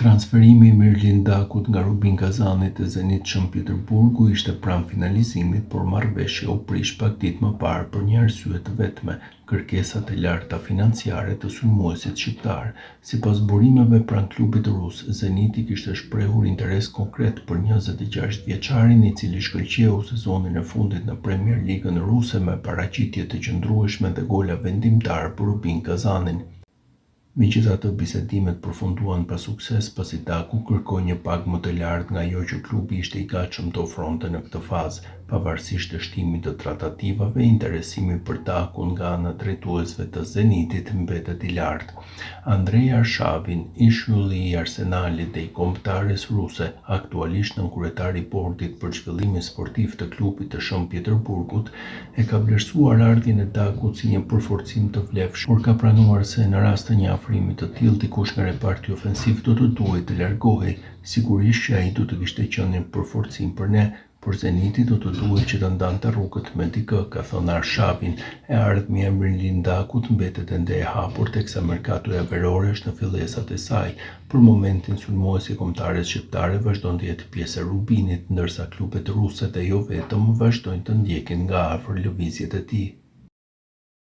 Transferimi i Miralem Dakut nga Rubin Kazani te Zenit Shën Pjeterburgu ishte pranë finalizimit, por marrëveshja u prish pak ditë më parë për një arsye të vetme: kërkesat e larta financiare të sulmuesit shqiptar. Sipas burimeve pranë klubit rus, Zeniti kishte shprehur interes konkret për 26-vjeçarin, i cili shkëlqeu sezonin e fundit në Premier Ligën ruse me paraqitje të qëndrueshme dhe gola vendimtar për Rubin Kazanin. Megjithatë, bisedimet përfunduan pa sukses pasi Daku kërkoi një pagë më të lartë nga ajo që klubi ishte i gatshëm të ofronte në këtë fazë. Pavarësisht të shtimit të tratativave, interesimi për Dakun nga ana e drejtuesve të Zenitit mbetet i lartë. Andrei Arshavin, ishulli i Arsenalit dhe i kombëtares ruse, aktualisht nënkuretari i bordit për zhvillimin sportiv të klubit të Shën Pjeterburgut, e ka vlerësuar ardhjen e Dakut si një përforcim të vlefshëm, por ka pranuar se në rast të një afrimi të tillë dikush nga reparti ofensiv do të duhej të largohej. Sigurisht që ai do të kishte qenë një përforcim për ne, por Zeniti do të duhej që të ndante rrugët me dikë, ka thënë Arshavin. E ardhmja e Miralem Dakut mbetet ende e hapur teksa merkatoja verore është në fillesat e saj. Për momentin, sulmuesi i kombëtares shqiptare vazhdon të jetë pjesë e Rubinit, ndërsa klubet ruse dhe jo vetëm vazhdojnë të ndjekin nga afër lëvizjet e tij.